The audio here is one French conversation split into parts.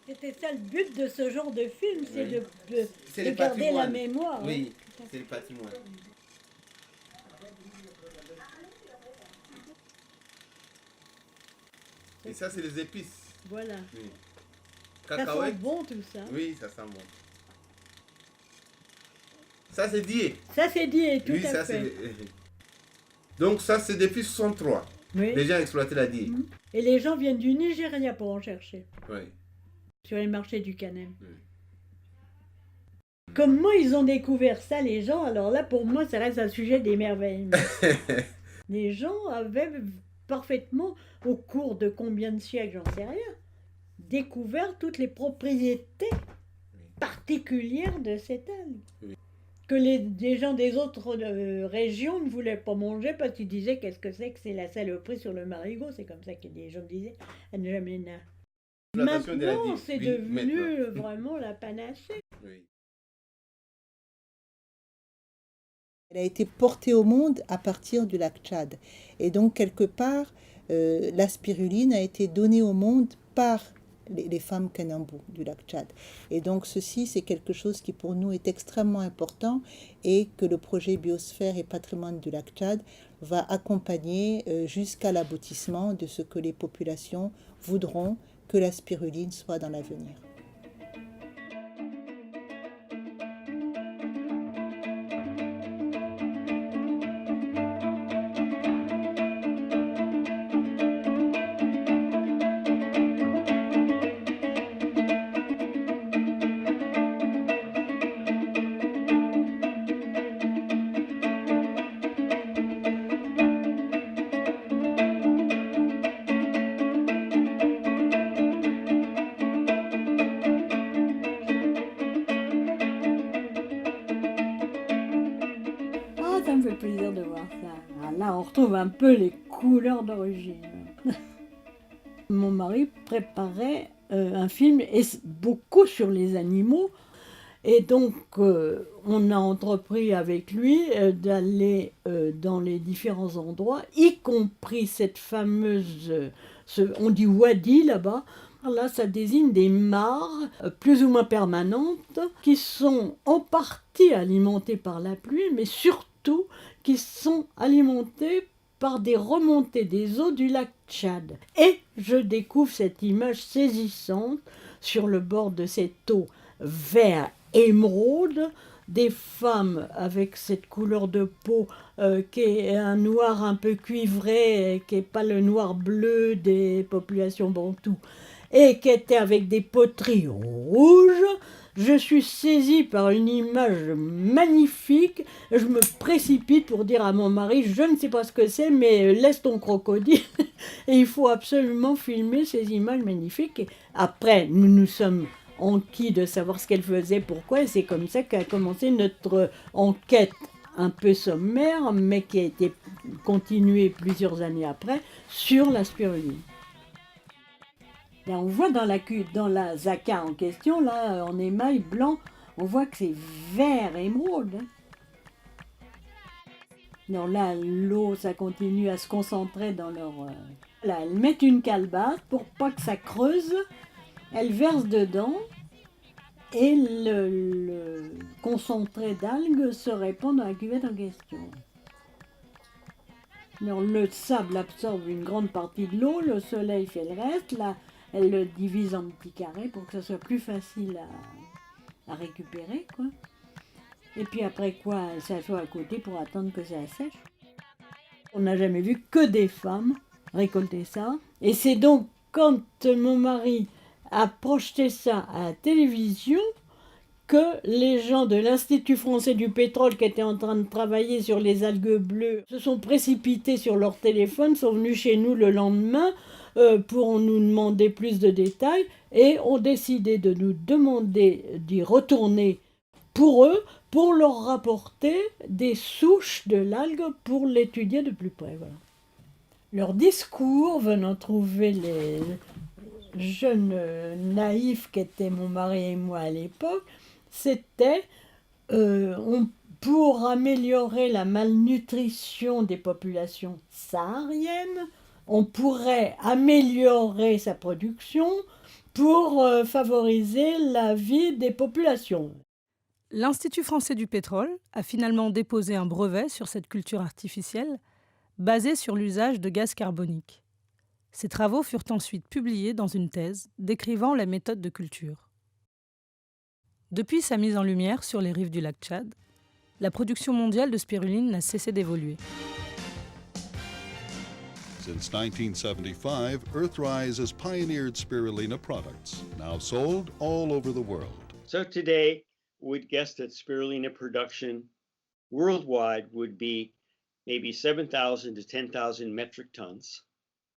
C'était ça le but de ce genre de film, c'est Oui. C'est de le garder la patrimoine. mémoire. Oui, c'est le patrimoine. Et ça, c'est les épices. Voilà. Oui. Ça sent Cacahuètes. bon tout ça. Oui, ça sent bon. Ça, c'est dié. Ça c'est dit, tout Oui, à ça, fait. c'est. Donc, ça, c'est depuis 63. Oui. Les gens exploitaient la die. Et les gens viennent du Nigeria pour en chercher, Oui. sur les marchés du Kanem. Oui. Comment ils ont découvert ça, les gens? Alors là, pour moi, ça reste un sujet d'émerveillement. Les gens avaient parfaitement, au cours de combien de siècles, j'en sais rien, découvert toutes les propriétés particulières de cette algue. Oui. Que les gens des autres régions ne voulaient pas manger parce qu'ils disaient qu'est-ce que c'est la saloperie sur le marigot. C'est comme ça que des gens disaient à ne jamais naître. Maintenant, c'est devenu vraiment la panacée. Oui. Elle a été portée au monde à partir du lac Tchad. Et donc, quelque part, la spiruline a été donnée au monde par les femmes Kanembu du lac Tchad. Et donc, ceci, c'est quelque chose qui, pour nous, est extrêmement important et que le projet Biosphère et Patrimoine du lac Tchad va accompagner jusqu'à l'aboutissement de ce que les populations voudront que la spiruline soit dans l'avenir. Ça me fait plaisir de voir ça. Alors là, on retrouve un peu les couleurs d'origine. Mon mari préparait un film et beaucoup sur les animaux. Et donc, on a entrepris avec lui d'aller dans les différents endroits, y compris cette fameuse, on dit wadi là-bas. Là, ça désigne des mares plus ou moins permanentes qui sont en partie alimentées par la pluie, mais surtout qui sont alimentées par des remontées des eaux du lac Tchad. Et je découvre cette image saisissante sur le bord de cette eau vert émeraude, des femmes avec cette couleur de peau qui est un noir un peu cuivré, qui n'est pas le noir bleu des populations bantoues, et qui était avec des poteries rouges. Je suis saisie par une image magnifique. Je me précipite pour dire à mon mari, je ne sais pas ce que c'est, mais laisse ton crocodile. Et il faut absolument filmer ces images magnifiques. Et après, nous nous sommes enquis de savoir ce qu'elle faisait, pourquoi. Et c'est comme ça qu'a commencé notre enquête un peu sommaire, mais qui a été continuée plusieurs années après, sur la spiruline. Et on voit dans la zaka en question, là, en émail blanc, on voit que c'est vert émeraude. Non, là, l'eau, ça continue à se concentrer dans leur... Là, elles mettent une calebasse pour pas que ça creuse. Elles versent dedans et le concentré d'algues se répand dans la cuvette en question. Alors, le sable absorbe une grande partie de l'eau, le soleil fait le reste. Là, elle le divise en petits carrés pour que ça soit plus facile à récupérer, quoi. Et puis après quoi, elle s'assoit à côté pour attendre que ça sèche. On n'a jamais vu que des femmes récolter ça. Et c'est donc quand mon mari a projeté ça à la télévision que les gens de l'Institut français du pétrole qui étaient en train de travailler sur les algues bleues se sont précipités sur leur téléphone, sont venus chez nous le lendemain pour nous demander plus de détails et ont décidé de nous demander d'y retourner pour eux, pour leur rapporter des souches de l'algue pour l'étudier de plus près. Voilà. Leur discours, venant trouver les jeunes naïfs qu'étaient mon mari et moi à l'époque, c'était pour améliorer la malnutrition des populations sahariennes, on pourrait améliorer sa production pour favoriser la vie des populations. L'Institut français du pétrole a finalement déposé un brevet sur cette culture artificielle basée sur l'usage de gaz carbonique. Ces travaux furent ensuite publiés dans une thèse décrivant les méthodes de culture. Depuis sa mise en lumière sur les rives du lac Tchad, la production mondiale de spiruline n'a cessé d'évoluer. Since 1975, Earthrise has pioneered spirulina products, now sold all over the world. So today, we'd guess that spirulina production worldwide would be maybe 7,000 to 10,000 metric tons.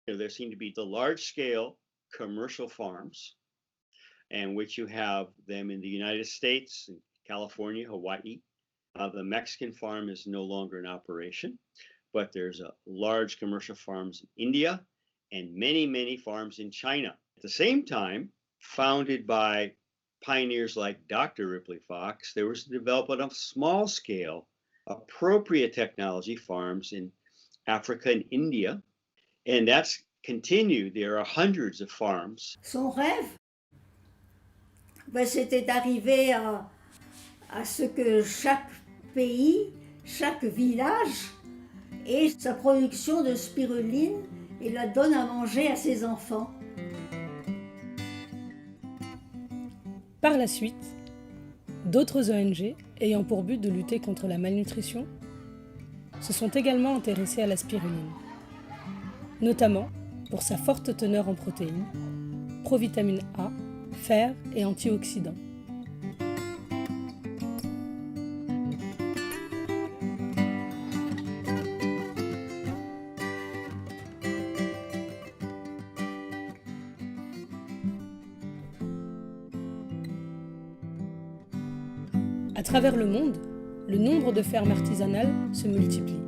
There seem to be the large-scale commercial farms, and which you have them in the United States, in California, Hawaii. The Mexican farm is no longer in operation, but there's a large commercial farms in India and many, many farms in China. At the same time, founded by pioneers like Dr. Ripley Fox, there was the development of small-scale, appropriate technology farms in Africa and India, and that's continued. There are hundreds of farms. Son rêve, c'était d'arriver à ce que chaque pays, chaque village ait sa production de spiruline et la donne à manger à ses enfants. Par la suite, d'autres ONG ayant pour but de lutter contre la malnutrition se sont également intéressées à la spiruline, notamment pour sa forte teneur en protéines, provitamine A, fer et antioxydants. À travers le monde, le nombre de fermes artisanales se multiplie.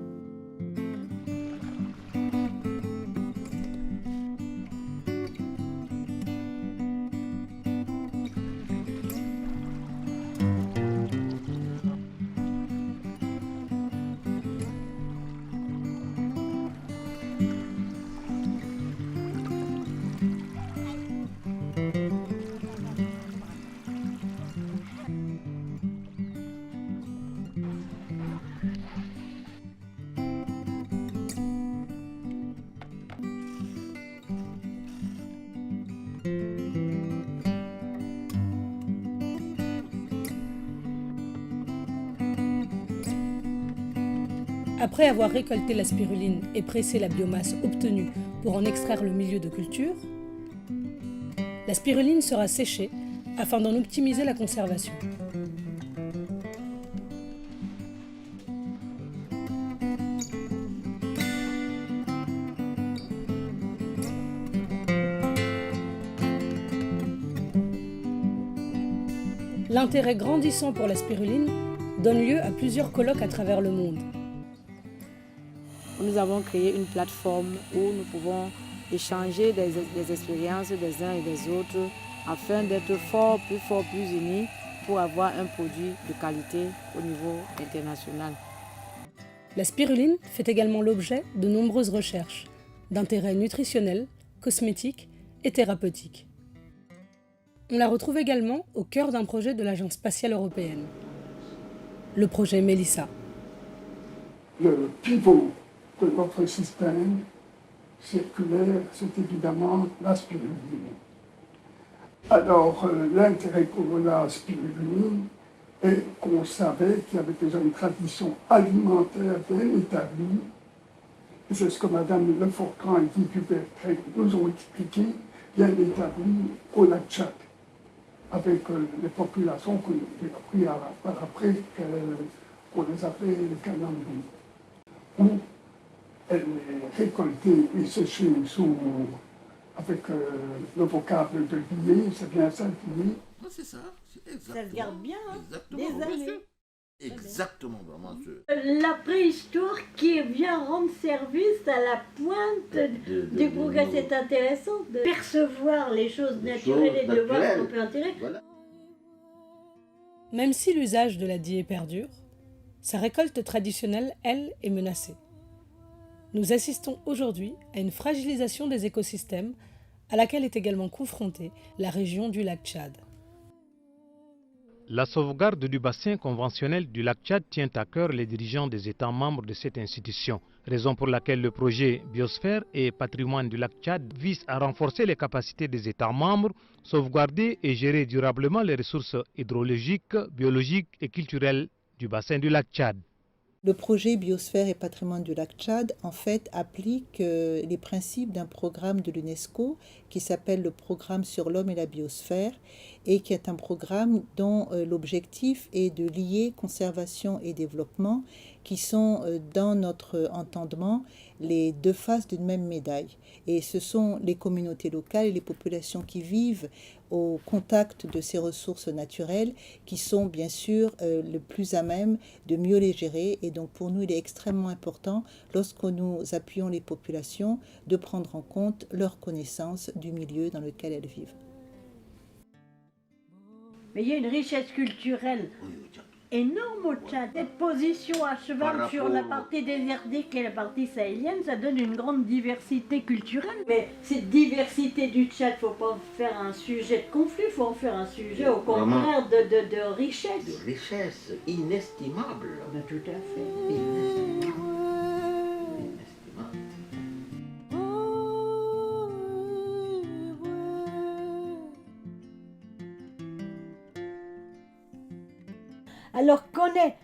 Après avoir récolté la spiruline et pressé la biomasse obtenue pour en extraire le milieu de culture, la spiruline sera séchée afin d'en optimiser la conservation. L'intérêt grandissant pour la spiruline donne lieu à plusieurs colloques à travers le monde. Nous avons créé une plateforme où nous pouvons échanger des expériences des uns et des autres afin d'être plus unis pour avoir un produit de qualité au niveau international. La spiruline fait également l'objet de nombreuses recherches d'intérêt nutritionnel, cosmétique et thérapeutique. On la retrouve également au cœur d'un projet de l'Agence spatiale européenne, le projet Melissa. Le pivot de notre système circulaire, c'est évidemment la spiruline. Alors, l'intérêt qu'on a à la spiruline est qu'on savait qu'il y avait déjà une tradition alimentaire bien établie. Et c'est ce que Mme Lefortran et Guy Dubertret nous ont expliqué, bien établie au lac Tchad, avec les populations qu'on a pris par après, qu'on les appelait les Kanambou, où elle est récoltée et séchée avec le vocable de lier, c'est bien ça, lier. C'est ça, exactement. Ça se garde bien, hein, Exactement, des bien années. sûr. Exactement, vraiment. La préhistoire qui vient rendre service à la pointe du progrès, c'est intéressant de percevoir les choses naturelles et de voir ce qu'on peut en tirer. Voilà. Même si l'usage de la diée perdure, sa récolte traditionnelle, elle, est menacée. Nous assistons aujourd'hui à une fragilisation des écosystèmes à laquelle est également confrontée la région du lac Tchad. La sauvegarde du bassin conventionnel du lac Tchad tient à cœur les dirigeants des États membres de cette institution, raison pour laquelle le projet Biosphère et Patrimoine du lac Tchad vise à renforcer les capacités des États membres, sauvegarder et gérer durablement les ressources hydrologiques, biologiques et culturelles du bassin du lac Tchad. Le projet Biosphère et Patrimoine du lac Tchad, en fait, applique les principes d'un programme de l'UNESCO qui s'appelle le Programme sur l'homme et la biosphère et qui est un programme dont l'objectif est de lier conservation et développement qui sont, dans notre entendement, les deux faces d'une même médaille. Et ce sont les communautés locales et les populations qui vivent au contact de ces ressources naturelles qui sont bien sûr le plus à même de mieux les gérer. Et donc pour nous, il est extrêmement important, lorsque nous appuyons les populations, de prendre en compte leur connaissance du milieu dans lequel elles vivent. Mais il y a une richesse culturelle énorme au Tchad. Cette position à cheval sur la partie désertique et la partie sahélienne, ça donne une grande diversité culturelle. Mais cette diversité du Tchad, il ne faut pas en faire un sujet de conflit, il faut en faire un sujet au contraire de richesse. De richesse inestimable. Ben, tout à fait. Inestimable. Alors qu'on ait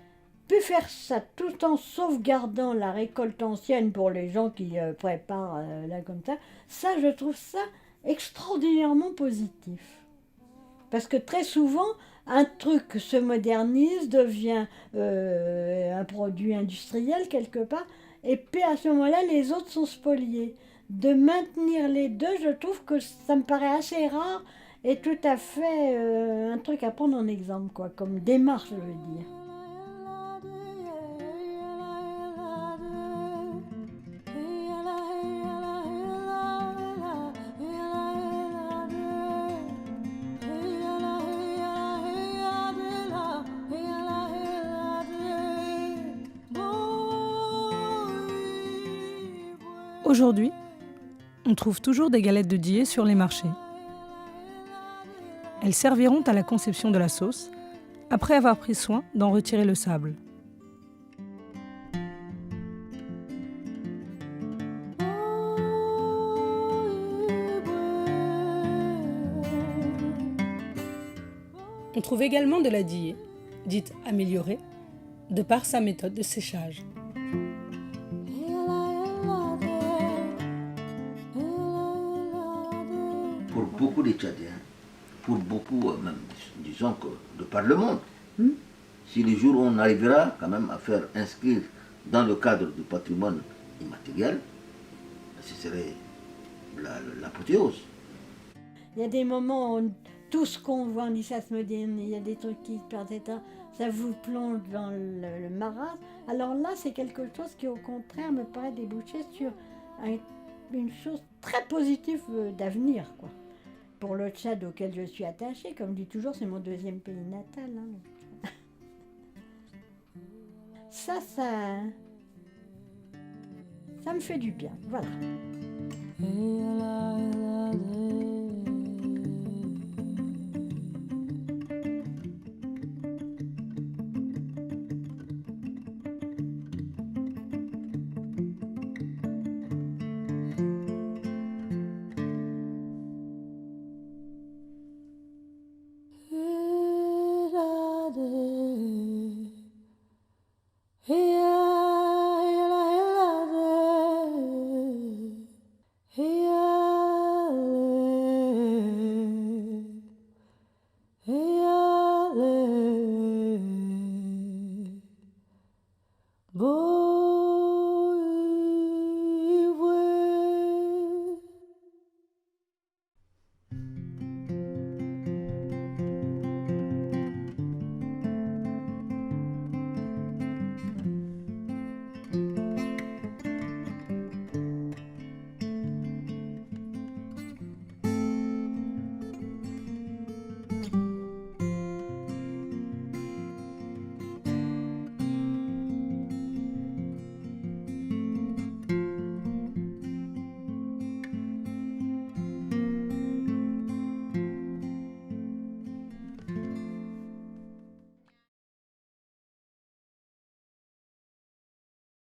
pu faire ça tout en sauvegardant la récolte ancienne pour les gens qui préparent là comme ça je trouve ça extraordinairement positif. Parce que très souvent, un truc se modernise, devient un produit industriel quelque part, et puis à ce moment-là, les autres sont spoliés. De maintenir les deux, je trouve que ça me paraît assez rare et tout à fait un truc à prendre en exemple, quoi, comme démarche, je veux dire. Aujourd'hui, on trouve toujours des galettes de dié sur les marchés. Elles serviront à la conception de la sauce, après avoir pris soin d'en retirer le sable. On trouve également de la dié, dite améliorée, de par sa méthode de séchage. Pour beaucoup de Tchadiens, pour beaucoup même, disons que de par le monde, si le jour où on arrivera quand même à faire inscrire dans le cadre du patrimoine immatériel, ce serait l'apothéose. Il y a des moments où tout ce qu'on voit, on dit ça se moderne, il y a des trucs qui perdent état, ça vous plonge dans le marasme. Alors là, c'est quelque chose qui, au contraire, me paraît déboucher sur une chose très positive d'avenir, quoi. Pour le Tchad auquel je suis attachée, comme je dis toujours, c'est mon deuxième pays natal. Hein. Ça me fait du bien, voilà.